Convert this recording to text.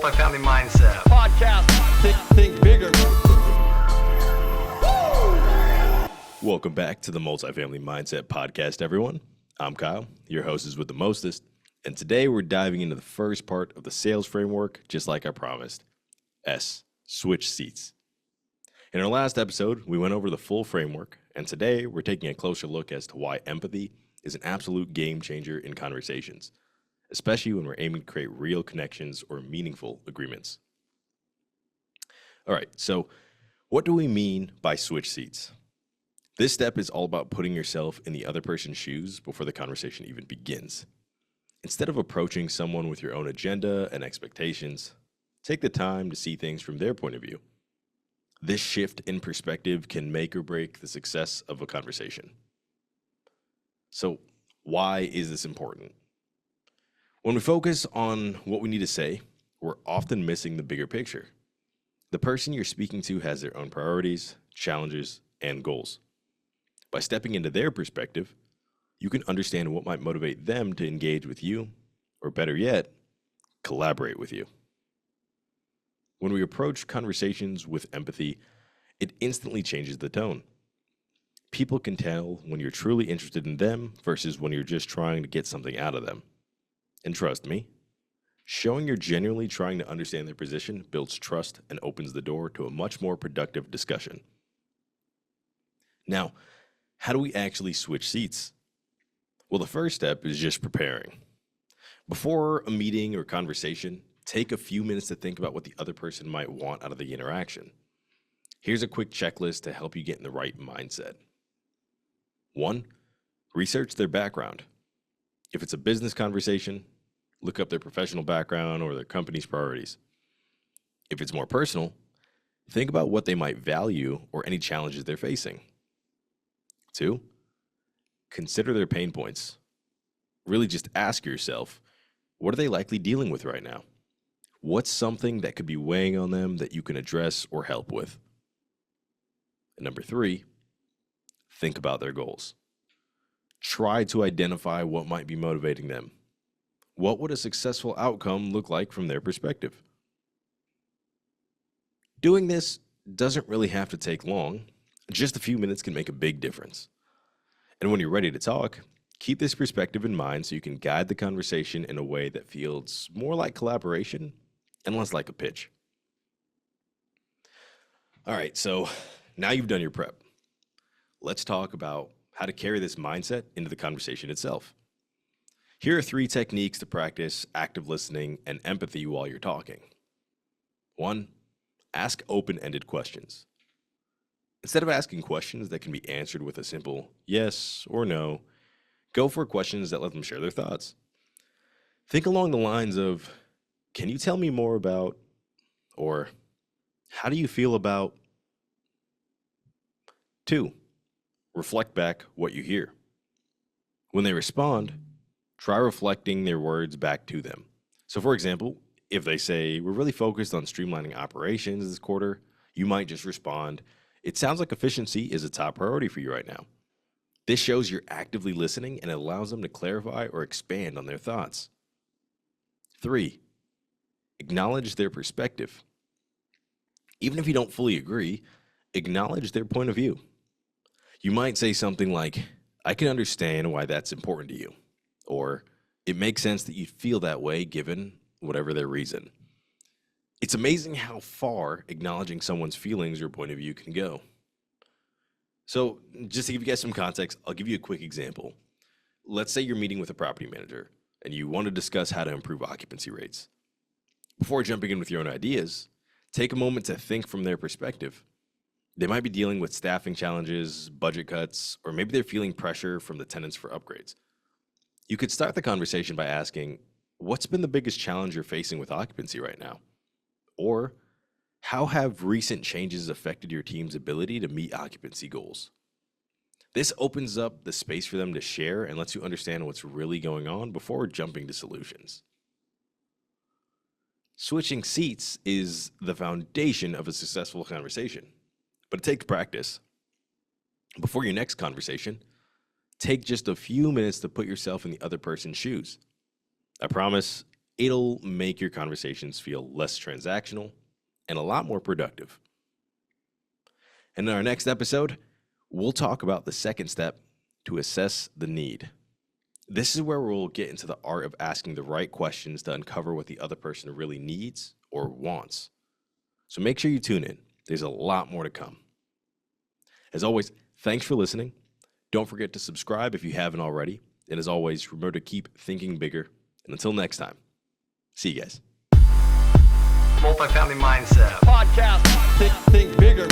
Multifamily Mindset Podcast. Think bigger. Welcome back to the Multifamily Mindset Podcast, everyone. I'm Kyle, your host is with the mostest, and today we're diving into the first part of the sales framework, just like I promised. Switch seats. In our last episode, we went over the full framework, and today we're taking a closer look as to why empathy is an absolute game changer in conversations, especially when we're aiming to create real connections or meaningful agreements. All right, so what do we mean by switch seats? This step is all about putting yourself in the other person's shoes before the conversation even begins. Instead of approaching someone with your own agenda and expectations, take the time to see things from their point of view. This shift in perspective can make or break the success of a conversation. So, why is this important? When we focus on what we need to say, we're often missing the bigger picture. The person you're speaking to has their own priorities, challenges, and goals. By stepping into their perspective, you can understand what might motivate them to engage with you, or better yet, collaborate with you. When we approach conversations with empathy, it instantly changes the tone. People can tell when you're truly interested in them versus when you're just trying to get something out of them. And trust me, showing you're genuinely trying to understand their position builds trust and opens the door to a much more productive discussion. Now, how do we actually switch seats? Well, the first step is just preparing. Before a meeting or conversation, take a few minutes to think about what the other person might want out of the interaction. Here's a quick checklist to help you get in the right mindset. 1, research their background. If it's a business conversation, look up their professional background or their company's priorities. If it's more personal, think about what they might value or any challenges they're facing. 2, consider their pain points. Really just ask yourself, what are they likely dealing with right now? What's something that could be weighing on them that you can address or help with? And number 3, think about their goals. Try to identify what might be motivating them. What would a successful outcome look like from their perspective? Doing this doesn't really have to take long. Just a few minutes can make a big difference. And when you're ready to talk, keep this perspective in mind so you can guide the conversation in a way that feels more like collaboration and less like a pitch. All right, so now you've done your prep. Let's talk about how to carry this mindset into the conversation itself. Here are 3 techniques to practice active listening and empathy while you're talking. 1, ask open-ended questions. Instead of asking questions that can be answered with a simple yes or no, go for questions that let them share their thoughts. Think along the lines of, can you tell me more about, or how do you feel about? 2, reflect back what you hear. When they respond, try reflecting their words back to them. So for example, if they say, we're really focused on streamlining operations this quarter, you might just respond, it sounds like efficiency is a top priority for you right now. This shows you're actively listening and it allows them to clarify or expand on their thoughts. 3, acknowledge their perspective. Even if you don't fully agree, acknowledge their point of view. You might say something like, I can understand why that's important to you. Or, it makes sense that you feel that way given whatever their reason. It's amazing how far acknowledging someone's feelings or point of view can go. So, just to give you guys some context, I'll give you a quick example. Let's say you're meeting with a property manager and you want to discuss how to improve occupancy rates. Before jumping in with your own ideas, take a moment to think from their perspective. They might be dealing with staffing challenges, budget cuts, or maybe they're feeling pressure from the tenants for upgrades. You could start the conversation by asking, what's been the biggest challenge you're facing with occupancy right now? Or, how have recent changes affected your team's ability to meet occupancy goals? This opens up the space for them to share and lets you understand what's really going on before jumping to solutions. Switching seats is the foundation of a successful conversation, but it takes practice. Before your next conversation, take just a few minutes to put yourself in the other person's shoes. I promise It'll make your conversations feel less transactional and a lot more productive. And in our next episode, we'll talk about the second step to assess the need. This is where we'll get into the art of asking the right questions to uncover what the other person really needs or wants. So make sure you tune in. There's a lot more to come. As always, thanks for listening. Don't forget to subscribe if you haven't already. And as always, remember to keep thinking bigger. And until next time, see you guys. Multifamily Mindset Podcast. Think bigger.